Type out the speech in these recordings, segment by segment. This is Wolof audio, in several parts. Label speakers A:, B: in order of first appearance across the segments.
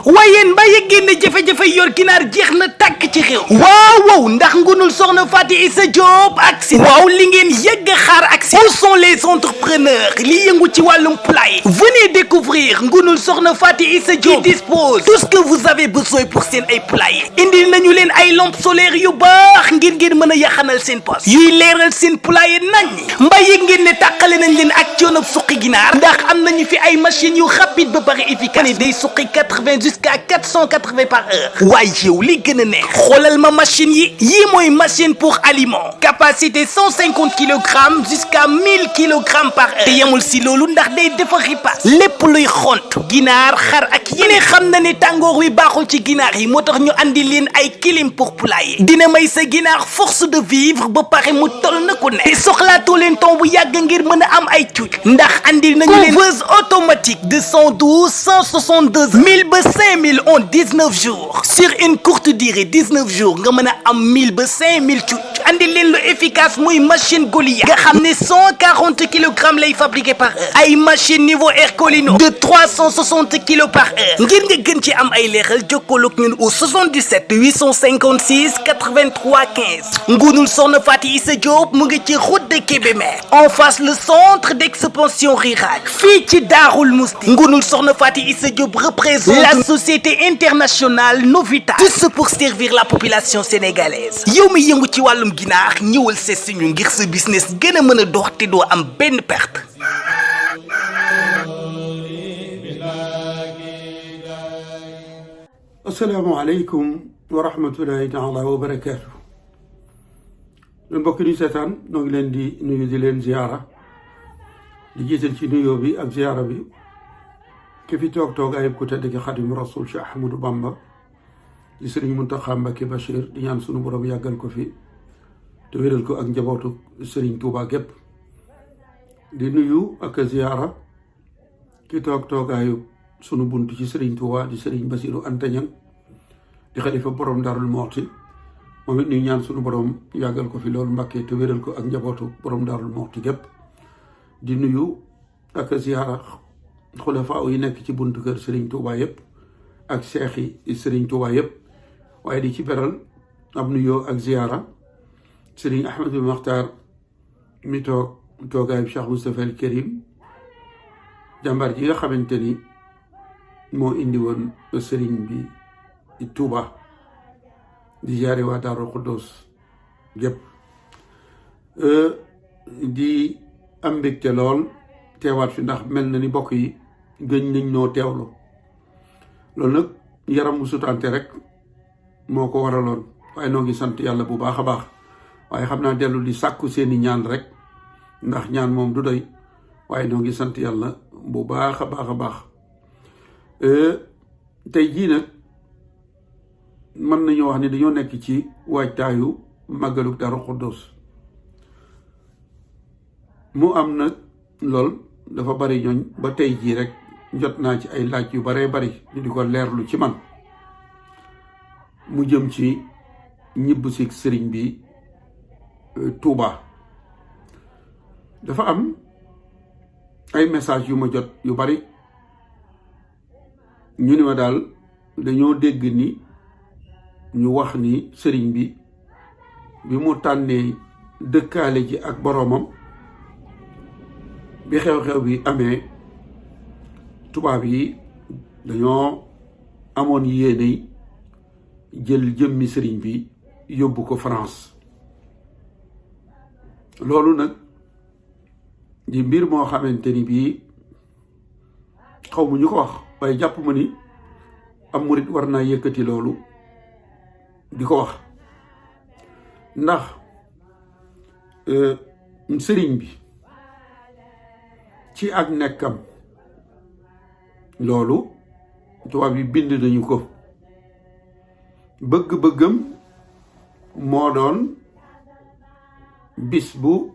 A: waaye mbaa yëg ngeen ne jafe-jafe yor ginaar jeex na tàkk ci xew waaw ndax ngunul soxna Faty Issa Diop ak si waaw li ngeen yëgg xaar ak si où sont les entrepreneurs li yëngu ci wàllum poulailler venez découvrir ngunul soxna Faty Issa Diop qui dispose tout ce que vous avez besoin pour seen ay poulailler indil nañu leen ay lampes solaires yu baax ngir mën a yaxanal seen poche yuy leeral seen poulailler nañ mbaa yëg ngeen ne tàqale nañ leen ak coono suqi ginaar ndax am nañu fi ay machines yu rapide ba pare efficace day suqi 80 jusqu'à 480 par heure waaye yow li gën a neex xoolal ma machine yi mooy machine pour aliment capacité 150 kilogrammes jusqu'à 1000 kilogrammes par heure te yemul si loolu ndax day defar ripaas lépp luy xont ginaar xar ak yeneen xam na ne tàngoor wi baaxul ci ginaar yi moo tax ñu andi leen ay clim pour poulailler dina may sa ginaar force de vivre ba pare mu toll na ku ne te soxlaatoo leen temps bu yàgg ngir mën a am ay cuuj ndax andil nañu leen couveuse automatique de 112 162 1000 ba 5000 en 19 jours sur une courte durée 19 jours nga mën a am 1000 ba 5000 cuuj andil leen lu efficace muy machine Goliath nga xam ne 140 kilogrammes lay fabriqué par heure ay machine niveau Ercolino de 360 kilos par heure ngir nga gën ci am ay leeral jokkaloog ñun au 77 856 83 15 ngunul soxna Faty Issa Diop mu ngi ci route de Kébémer en face le centre d'expansion rurale fii ci Daarul Musti ngunul soxna Faty Issa Diop représente la société internationale Novita tout pour servir la population sénégalaise yow mi yëngu ci wàllum ginaar ñëwal seet si ñu ngir sa business gën a mën a dox te doo am benn perte.
B: asalaamaaleykum wa rahmatullahi taala wa barakaatu. ñun mbokk yi seetaan ñoo ngi leen di nuyu di leen ziyaara di jiital ci nuyoo bi ak ziyaara bi ki fi toog ayib ku tedd ki Xaadimu Rasuul Cheikh Ahmadou Bamba di Sëriñ Muntaxa Mbakke Bachir di ñaan sunu borom yàggal ko fi te wéral ko ak njabootu Sëriñ Tuuba gépp di nuyu ak ziyaara ki toogaayu sunu bunt ci Sëriñ Tuuba di Sëriñ Basiru Anta Ñaŋ di xalifa borom Daarul Muxti moom it ñu ñaan sunu borom yàggal ko fi loolu Mbàkke te wéral ko ak njabootu borom Daarul Muxti gépp di nuyu ak ziyaara xulafaa yi nekk ci buntu kër Sëriñ Tuuba yépp ak seex yi Sëriñ Tuuba yépp waaye di ci beral am nuyoo ak ziyaara Sëriñ Ahmadul Maxtaar mi toogaayu Cheikh Moustapha al Karim jàmbaar ji nga xamante ni moo indi woon sëriñ bi Tuuba di jaare waa Daaru Xuddoos gépp di am mbégte lool teewaat fi ndax mel na ni bokk yi gëñ nañ noo teewlu loolu nag yaram mu sutante rek moo ko waraloon waaye noo ngi sant yàlla bu baax a baax waaye xam naa dellu di sàkku seeni ñaan rek ndax ñaan moom du doy waaye noo ngi sant yàlla bu baax a baax a baax tey jii nag mën nañu wax ni dañoo nekk ci waajtaayu màggaluk Daaru Xuddoos mu am nag lool dafa bari ñooñ ba tey jii rek jot naa ci ay laaj yu baree bari ñu di ko leerlu ci man mu jëm ci ñibb si sëriñ bi Tuuba dafa am ay message yu ma jot yu bari ñu ni ma daal dañoo dégg ni ñu wax ni sëriñ bi mu tànnee dëkkaale ji ak boroomam bi xew-xew bi amee tubaab yi dañoo amoon yéene jël jëmmi sëriñ bi yóbbu ko France loolu nag di mbir moo xamante ni bii xaw ma ñu ko wax waaye jàpp ma ni am murit war naa yëkkati loolu di ko wax ndax sëriñ bi ci ak nekkam loolu tubaab yi bind nañu ko bëgg-bëggam moo doon bis bu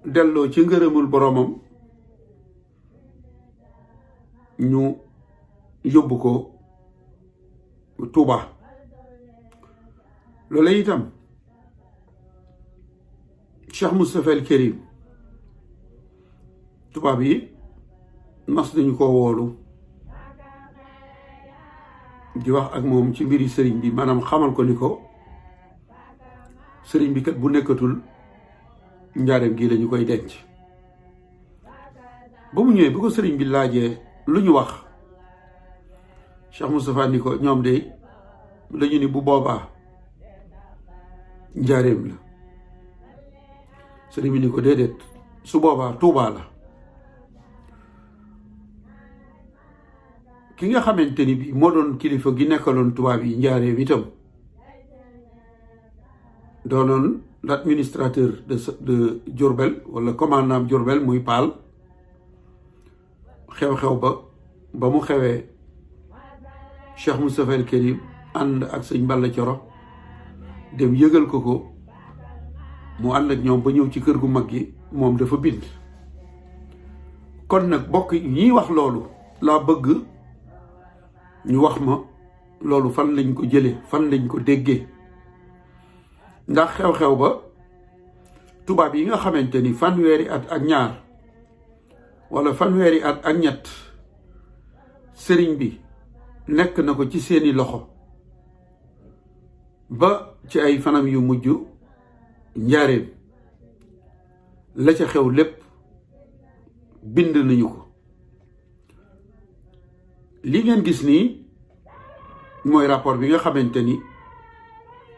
B: delloo ci ngërëmul boroomam ñu yóbbu ko Tuuba loola itam Cheikh Moustapha al Karim tubaab yi mas nañu ko woolu di wax ak moom ci mbiri sëriñ bi maanaam xamal ko ni ko sëriñ bi kat bu nekkatul njaareem gii lañu koy denc. ba mu ñëwee bu ko sëriñ bi laajee lu ñu wax Cheikh Moustapha ni ko ñoom de dañu ni bu boobaa njaareem la. sëriñ bi ni ko déedéet su boobaa Tuubaa la. ki nga xamante ni bi moo doon kilifa gi nekkaloon tubaab yi njaareem itam doonoon l'administrateur de Diourbel wala commandant Diourbel muy Paal. xew-xew ba mu xewee Cheikh Moustapha El Kérim ànd ak sëñ Balla Coro dem yëgal ko mu ànd ak ñoom ba ñëw ci kër gu mag gi moom dafa bind. kon nag bokk ñiy wax loolu laa bëgg ñu wax ma loolu fan lañ ko jële fan lañ ko déggee ndax xew-xew ba tubaab yi nga xamante ni fanweeri at ak ñaar wala fanweeri at ak ñett sëriñ bi nekk na ko ci seeni loxo ba ci ay fanam yu mujj njaareem la ca xew lépp bind nañu ko. li ngeen gis nii mooy rapport bi nga xamante ni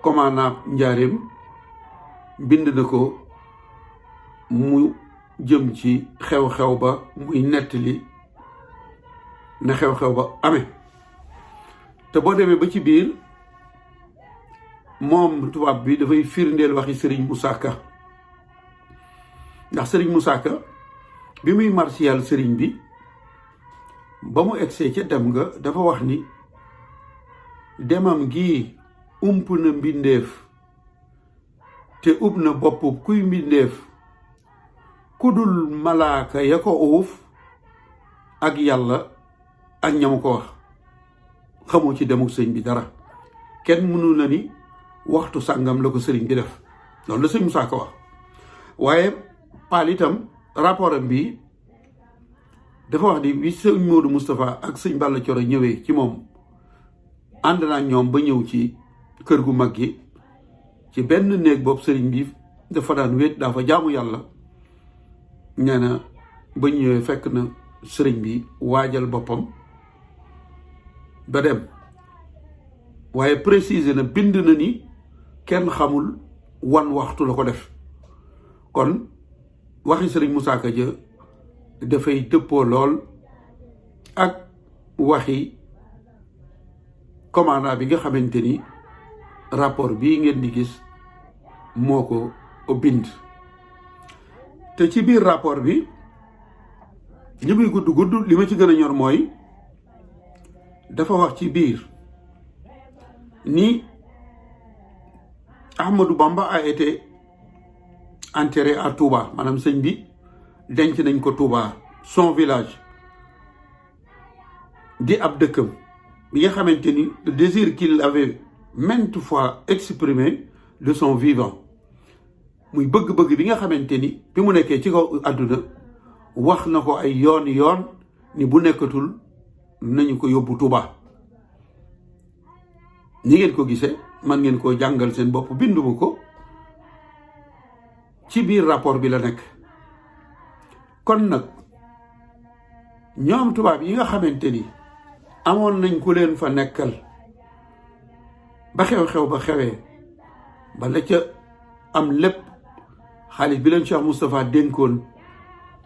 B: commandant njaareem bind na ko mu jëm ci xew-xew ba muy nettali na xew-xew ba amee. te boo demee ba ci biir moom tubaab bi dafay firndeel waxi Serigne Moussa Ka ndax Serigne Moussa Ka bi muy martial Serigne bi ba mu egsee ca dem nga dafa wax ni demam gi ump na mbindeef te ub na bopp kuy mbindeef ku dul malaaka ya ko uuf ak yàlla ak ñamu ko wax xamoo ci demuk sëñ bi dara kenn mënu na ni waxtu sàngam la ko sëriñ bi def loolu la sëñ Moussa Ka wax. waaye Paal itam rapport am bi dafa wax ni bi sëñ Modou Moustapha ak sëñ Balla Coro ñëwee ci moom ànd naa ñoom ba ñëw ci kër gu mag gi ci benn néeg boobu sëriñ bi dafa daan wéet dafa jaamu yàlla. nee na ba ñëwee fekk na sëriñ bi waajal boppam ba dem waaye préciser na bind na ni kenn xamul wan waxtu la ko def. kon waxi sëriñ Moussa Ka ja dafay dëppoo lool ak waxi commandant bi nga xamante ni rapport bii ngeen di gis moo ko bind. te ci biir rapport bi li muy gudd li ma ci gën a ñor mooy dafa wax ci biir ni Ahmadou Bamba a été enterré à Touba maanaam sëñ bi denc nañ ko Touba son village di ab dëkkam bi nga xamante ni le désir qu'il avait maintes fois exprimé de son vivant muy bëgg-bëgg bi nga xamante ni bi mu nekkee ci kaw àdduna wax na ko ay yoon ni bu nekkatul nañu ko yóbbu Touba. ni ngeen ko gisee man ngeen koo jàngal seen bopp binduma ko ci biir rapport bi la nekk. kon nag ñoom tubaab yi nga xamante ni amoon nañ ku leen fa nekkal ba xew-xew ba xewee ba la ca am lépp xaalis bi leen Cheikh Moustapha dénkoon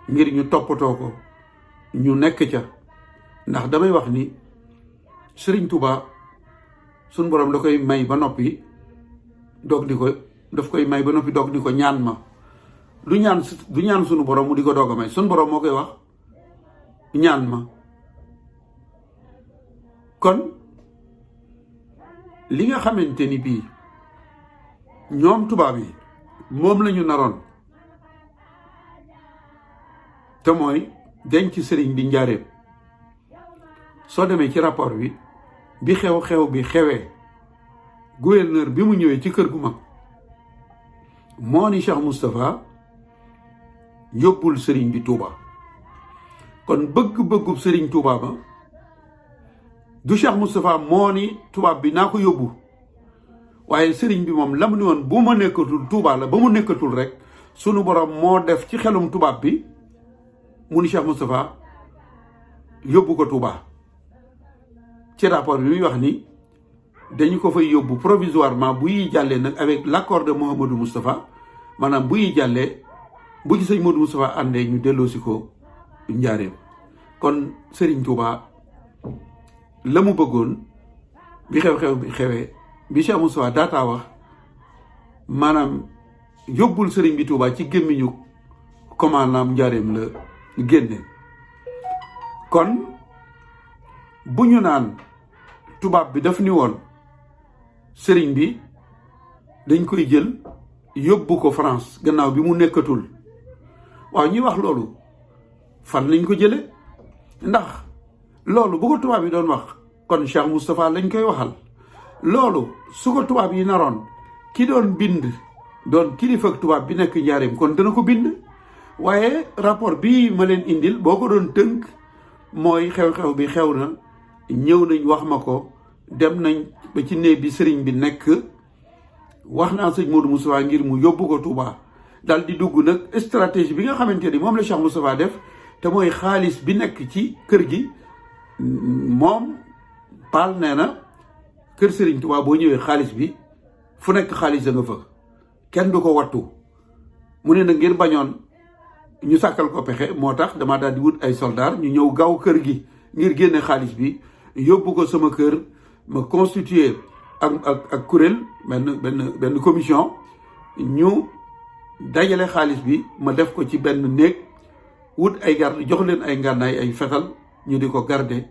B: ngir ñu toppatoo ko ñu nekk ca. ndax damay wax ni Serigne Touba suñ borom da koy may ba noppi doog di ko daf koy may ba noppi doog di ko ñaan ma du ñaan sunu borom mu di ko doog a may suñ borom moo koy wax ñaan ma. kon li nga xamante ni bii ñoom tubaab yi moom la ñu naroon te mooy denc sëriñ bi njaareem soo demee ci rapport bi xew-xew bi xewee gouverneur bi mu ñëwee ci kër gu mag moo ni Cheikh Moustapha yóbbul sëriñ bi Touba. kon bëgg-bëggub Serigne Touba ba du Cheikh Moustapha moo ni tubaab bi naa ko yóbbu waaye Serigne bi moom la mu ni woon bu ma nekkatul Touba la ba mu nekkatul rek sunu borom moo def ci xelum tubaab bi mu ni Cheikh Moustapha yóbbu ko Touba ci rapport bi muy wax ni dañu ko fay yóbbu provisoirement bu yi jàllee nag avec l'accord de Mouhamadou Moustapha maanaam bu yi jàllee bu ci sëñ Modou Moustapha àndee ñu delloosi ko njaareem kon Serigne Touba la mu bëggoon bi xew-xew bi xewee bi Cheikh Moustapha daataa wax maanaam yóbbul Serigne bi Touba ci gémmiñu commandant njaareem la génne kon bu ñu naan tubaab bi daf ni woon Serigne bi dañ koy jël yóbbu ko France gannaaw bi mu nekkatul waaw ñuy wax loolu fan lañ ko jële ndax loolu bu ko tubaab yi doon wax kon Cheikh Moustapha lañ koy waxal loolu su ko tubaab yi naroon ki doon bind doon kilifa ak tubaab bi nekk njaareem kon dana ko bind waaye rapport bii ma leen indil boo ko doon tënk mooy xew-xew bi xew na ñëw nañ wax ma ko dem nañ ba ci néeg bi sëriñ bi nekk wax naa sëñ Modou Moustapha ngir mu yóbbu ko Touba daal di dugg nag stratégie bi nga xamante ni moom la Cheikh Moustapha def te mooy xaalis bi nekk ci kër gi moom Paal nee na kër Serigne Touba boo ñëwee xaalis bi fu nekk xaalis da nga fa kenn du ko wattu mu ne nag ngir bañoon ñu sàkkal ko pexe moo tax dama daal di wut ay soldaar ñu ñëw gaaw kër gi ngir génne xaalis bi yóbbu ko sama kër ma constitué ak kuréel benn commission ñu dajale xaalis bi ma def ko ci benn néeg wut ay garde jox leen ay ngànnaay ay fetal ñu di ko garder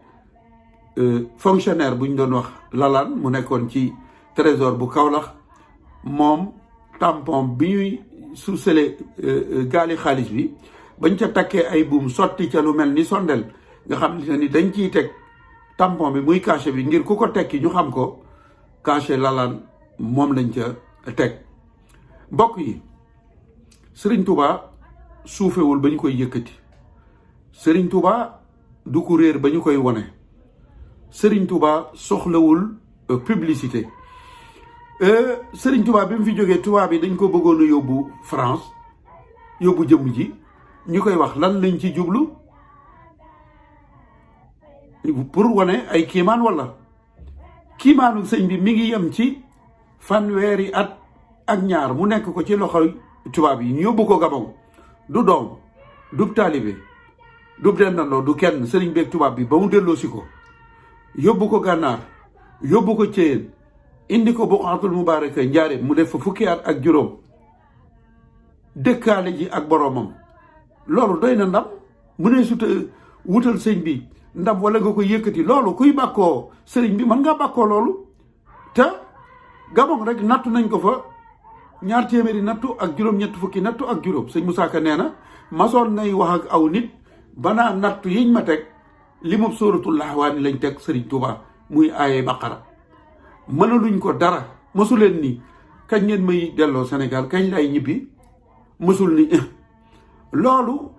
B: fonctionnaire bu ñu doon wax lalaan mu nekkoon ci trésor bu Kaolack moom tampon bi ñuy suusale gaali xaalis bi bañ ca takkee ay buum sotti ca lu mel ni sondel nga xam ne ni dañ ciy teg tampon bi muy cachet bi ngir ku ko tekki ñu xam ko cachet lalaan moom lañ ca teg mbokk yi Serigne Touba suufewul ba ñu koy yëkkati Serigne Touba du ko réer ba ñu koy wone Serigne Touba soxlawul publicité Serigne Touba bi mu fi jógee tubaab yi dañ ko bëggoon a yóbbu France yóbbu jëmm ji ñu koy wax lan lañ ci jublu pour wane ay kiimaan wala kiimaanu sëñ bi mi ngi yem ci fanweeri at ak ñaar mu nekk ko ci loxoy tubaab yi ñu yóbbu ko Gabon du doom du taalibe du dendandoo du kenn sëriñ beeg tubaab bi ba mu delloosi ko yóbbu ko gànnaar yóbbu ko Ceyeen indi ko Buqaatul Mubaaraka Njaaréem mu def fa fukki at ak juróom dëkkaale ji ak boroomam loolu doy na ndam mu ne suta wutal sëñ bi ndam wala nga ko yëkkati loolu kuy bàkkoo sëriñ bi mën ngaa bàkkoo loolu te Gabon rek nattu nañ ko fa 2 téeméeri nattu ak juróom-ñett fukki nattu ak juróom sëñ Moussa Ka nee na masoon nay wax ak aw nit banaa nattu yiñ ma teg li moom sóoratul Lahwaani lañ teg Sëriñ Tuuba muy aaye Baqara mënaluñ ko dara mësuleen ni kañ ngeen may delloo Sénégal kañ lay ñibbi mësul ni loolu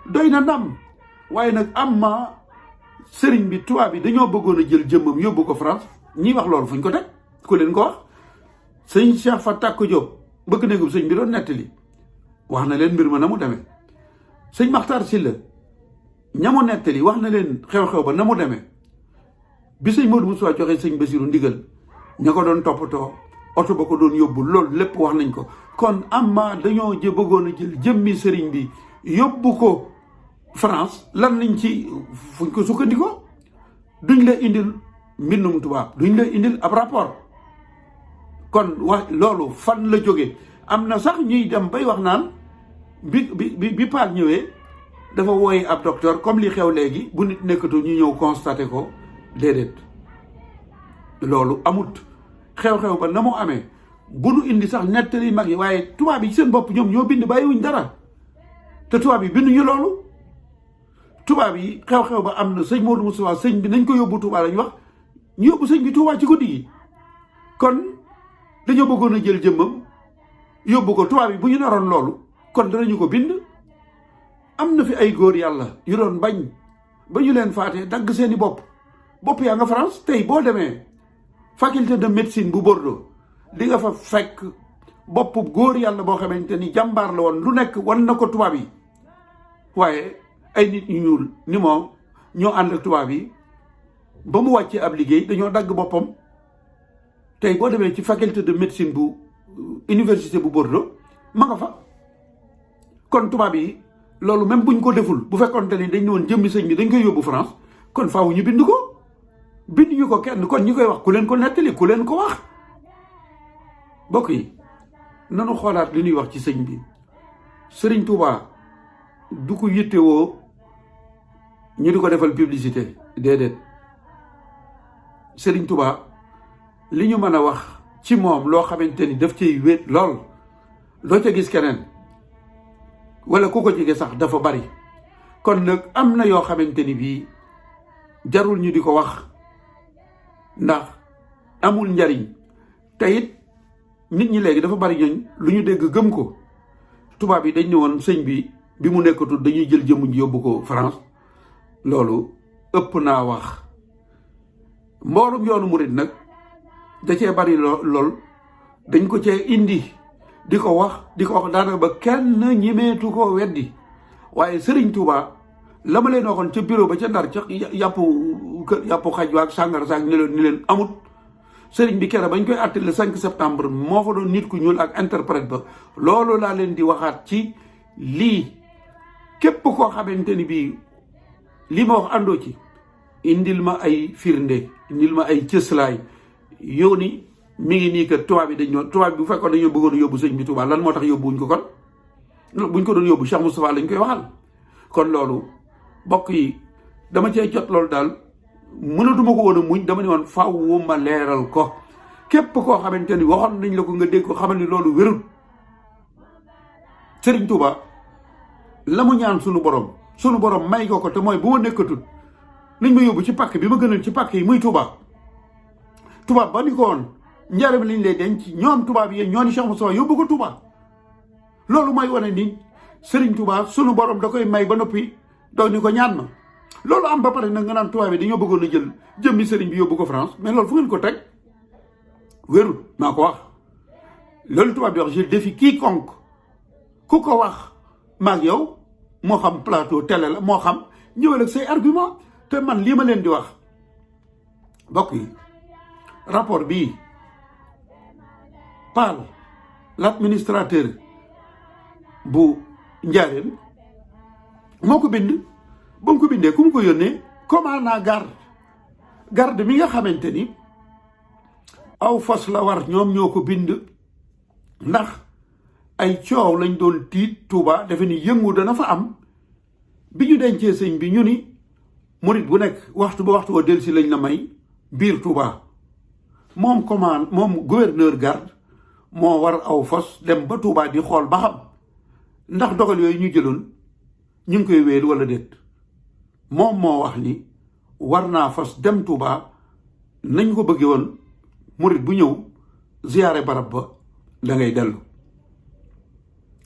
B: doy na ndam waaye nag am ma sëriñ bi tubaab bi dañoo bëggoon a jël jëmmam yóbbu ko France ñiy wax loolu fuñ ko teg ku leen ko wax sëñ Cheikh Fatak Diop bëgg néegum sëñ bi doon nettali wax na leen mbir ma na mu demee sëñ Maxtaar Silla ñamu nettali wax na leen xew-xew ba na mu demee bi sëñ Modou Moussa joxe sëñ Basiru ndigal ña ko doon toppatoo oto ba ko doon yóbbu loolu lépp wax nañ ko kon amma dañoo bëggoon a jël jëmmi sëriñ bi yóbbu ko France lan lañ ci fuñ ko sukkandikoo duñ la indil mbindum tubaab duñ la indil ab rapport kon wax loolu fan la jóge am na sax ñuy dem bay wax naan bi Paal ñëwee dafa wooye ab docteur comme li xew léegi bu nit nekkatu ñu ñëw constaté ko déedéet loolu amut xew-xew ba na mu amee bu nu indi sax nettali mag yi waaye tubaab yi seen bopp ñoom ñoo bind bàyyiwuñ dara te tubaab yi binduñu loolu tubaab yi xew-xew ba am na sëñ Modou Moustapha sëñ bi nañ ko yóbbu Touba lañ wax ñu yóbbu sëñ bi Touba ci guddi gi kon dañoo bëggoon a jël jëmmam yóbbu ko tubaab yi bu ñu naroon loolu kon danañu ko bind am na fi ay góor yàlla yu doon bañ ba ñu leen faatee dagg seeni bopp yaa nga France. tey boo demee faculté de médecine bu Bordeaux di nga fa fekk boppu góor yàlla boo xamante ni jàmbaar la woon lu nekk wan na ko tubaab yi, waaye ay nit ñu ñuul ni moom ñoo ànd ak tubaab yi ba mu wàccee ab liggéey dañoo dagg boppam. tey boo demee ci faculté de médecine bu université bu Bordeaux ma nga fa. kon tubaab yi loolu même buñ ko deful, bu fekkonte ni dañ ne woon jëmmi sëñ bi dañ koy yóbbu France, kon faaw ñu bind ko. bind ñu ko kenn, kon ñi koy wax ku leen ko nettali, ku leen ko wax. bokk yi nanu xoolaat li ñuy wax ci sëñ bi. Sëriñ Tuubaa du ko yittewoo ñu di ko defal publicité, déedéet. Sëriñ Tuubaa li ñu mën a wax ci moom loo xamante ni daf cay wéet lool, doo ca gis keneen wala ku ko jege sax dafa bari. kon nag am na yoo xamante ni bii jarul ñu di ko wax ndax amul njariñ. te it nit ñi léegi dafa bari ñooñ lu ñu dégg gëm ko. tubaab yi dañ ne woon sëñ bi mu nekkatul dañuy jël jëmm ji yóbbu ko France. loolu ëpp naa wax. mboolum yoonu murit nag da cee bari lool dañ ko cee indi di ko wax daanaka ba kenn ñimeetu ko weddi. waaye Sëriñ Tuubaa la ma leen waxoon ca bureau ba ca Ndar ca yàppu xaj waag sàngara saak ni leen amut. sëriñ bi kere bañ koy àtte le 5 septembre moo fa doon nit ku ñuul ak interprète ba. loolu laa leen di waxaat ci lii. képp koo xamante ni bii lii ma wax àndoo ci, indil ma ay firnde, indil ma ay cëslaay. yow ni mi ngi nii que tubaab bi bu fekkoon dañoo bëggoon yóbbu sëñ bi Tuubaa lan moo tax yóbbuwuñ ko kon. buñ ko doon yóbbu Cheikh Moustapha lañ koy waxal. kon loolu bokk yi dama cee jot loolu daal mënatuma ko woon a muñ. dama ne woon faaw ma leeral ko. képp koo xamante ni waxoon nañ la ko nga dégg ko xamal ni loolu wérul. Sëriñ Tuubaa la mu ñaan sunu borom may ko te mooy bu ma nekkatul nañ ma yóbbu ci pàkk bi ma gënal ci pàkk yi muy Tuubaa. tubaab ba ni ko woon njaaram liñ lay denc ñoom tubaab yi ñoo ni Cheikh Moustapha yóbbu ko Tuubaa. loolu mooy wane ni Sëriñ Tuubaa sunu borom da koy may ba noppi doog ni ko ñaan ma. loolu am ba pare nag nga naan tubaab yi dañoo bëggoon a jël jëmmi sëriñ bi yóbbu ko France, mais loolu fu ngeen ko teg wérul. maa ko wax loolu tubaab bi wax je défie quiconque ku ko wax maag yow moo xam plateau télé la moo xam ñëwal ak say argument. te man lii ma leen di wax bokk yi rapport bii Paal l'administrateur bu Njaaréem moo ko bind. ba mu ko bindee ku mu ko yónnee commandant garde mi nga xamante ni aw fas la war, ñoom ñoo ko bind. ndax ay coow lañ doon tiit Touba defe ni yëngu dana fa am. bi ñu dencee sëñ bi ñu ni murit bu nekk waxtu ba waxtu wa delsi lañ la may biir Touba. moom gouverneur garde moo war aw fas dem ba Touba di xool ba xam ndax dogal yooyu ñu jëloon ñu ngi koy wéer wala déet. moom moo wax ni war naa fas dem Touba nañ ko bëggee woon murit bu ñëw ziyaare barab ba da ngay dellu.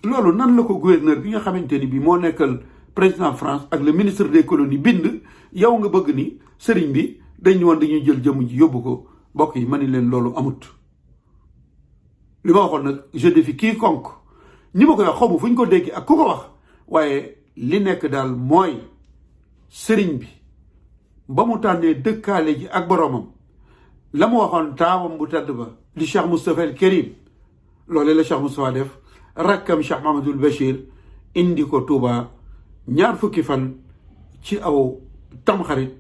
B: loolu nan la ko gouverneur bi nga xamante ni bi moo nekkal président France ak le ministre des colonies bind yow nga bëgg ni sëriñ bi dañ woon dañuy jël jëmm ji yóbbu ko. bokk yi ma ni leen loolu amut. li ma waxoon nag je défie quiconque ñi ma koy wax xawma fu ñu ko dégg ak ku ko wax. waaye li nekk daal mooy sëriñ bi ba mu tànnee dëkkaale ji ak boromam la mu waxoon taawam bu tedd ba di Cheikh Moustapha El Kérim loolee la Cheikh Moustapha def. rakkam Cheikh Mahamadul Bachir indi ko Touba 2 fukki fan ci aw tamxarit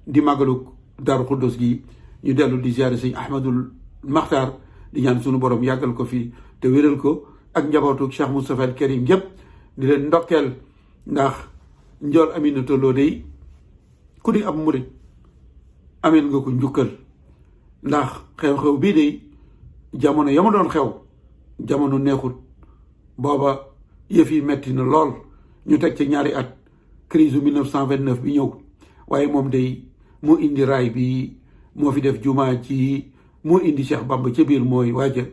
B: di màggalug Daaru Xuddus gi. ñu dellu di ziare sëñ Ahmadul Maxtaar di ñaan sunu borom yàggal ko fi te wéral ko ak njabootu Cheikh Moustapha El Kérim yëpp di leen ndokkeel ndax njool Aminata Lo dey ku di ab murit ameel nga ko njukkal. ndax xew-xew bii dey jamono ya ma doon xew jamono neexut booba yëf yi metti na lool ñu teg ci 2 at crise 1929 bi ñëw waaye moom day moo indi raay bi moo fi def jumaa ci moo indi Cheikh Bamba ca biir mooy waaja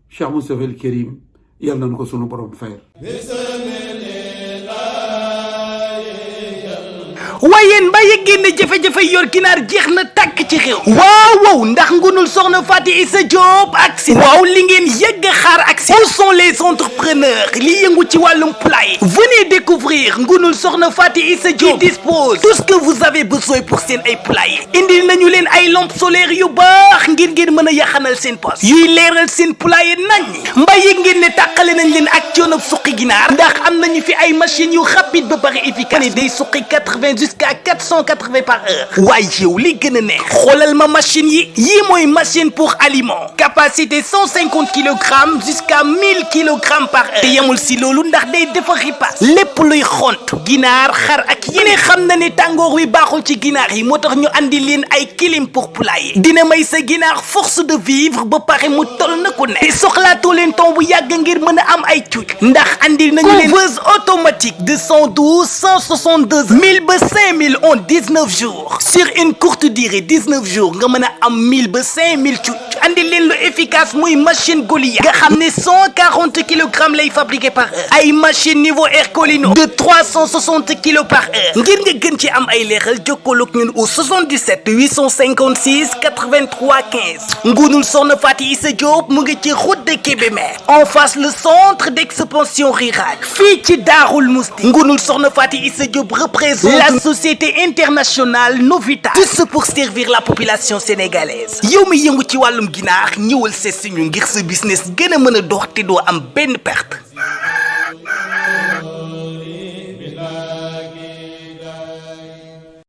B: Cheikh Moustapha El Kérim yàlla nañu ko sunu borom fayal.
A: wayeen ba yëg génn jafe-jafe yor ginaar jeex na tàkk ci réew waaw ndax ngunul soxna Faty Issa Diop aksi waaw li ngeen yëgg xaar aksi où sont les entrepreneurs li yëngu ci wàllum poulailler venez découvrir ngunul soxna Faty Issa Diop qui dispose tout ce que vous avez besoin pour seen ay poulailler indil nañu leen ay lampes solaires yu baax ngir ngeen mën a yaxanal seen poche yuy leeral seen poulailler nañ mbaa yëg ngeen ne tàqale nañ leen ak coono suqi ginaar ndax am nañu fi ay machines yu rapide ba pare efficace day suqi 80 jusqu'à 480 par heure waaye yow li gën a neex xoolal ma machine yi mooy machine pour aliment capacité 150 kilogrammes jusqu'à 1000 kilogrammes par heure te yemul si loolu ndax day defar ripaas lépp luy xont ginaar xar ak yéene xam na ne tàngoor wi baaxul ci ginaar yi moo tax ñu andi leen ay clim pour poulailler dina may sa ginaar force de vivre ba pare mu toll na ku ne te soxlaatoo leen temps bu yàgg ngir mën a am ay cuuj ndax andil nañu leen couveuse automatique de 112 162 1000 ba 5000 en 19 jours sur une courte durée 19 jours nga mën a am 1000 ba 5000 cuuj andil leen lu efficace muy machine Goliath nga xam ne 140 kilogrammes lay fabriqué par heure ay machine niveau Ercolino de 360 kilos par heure ngir nga gën ci am ay leeral jokkool ak ñun au 77 856 83 15 ngunul soxna Faty Issa Diop mu ngi ci route de Kébémer en face le centre d'expansion rurale fii ci Daarul Musti ngunul soxna Faty Issa Diop représente la société internationale Novita tout pour servir la population sénégalaise yow mi yëngu ci wàllum ginaar ñëwal seet si ñu ngir sa business gën a mën a dox te doo am benn perte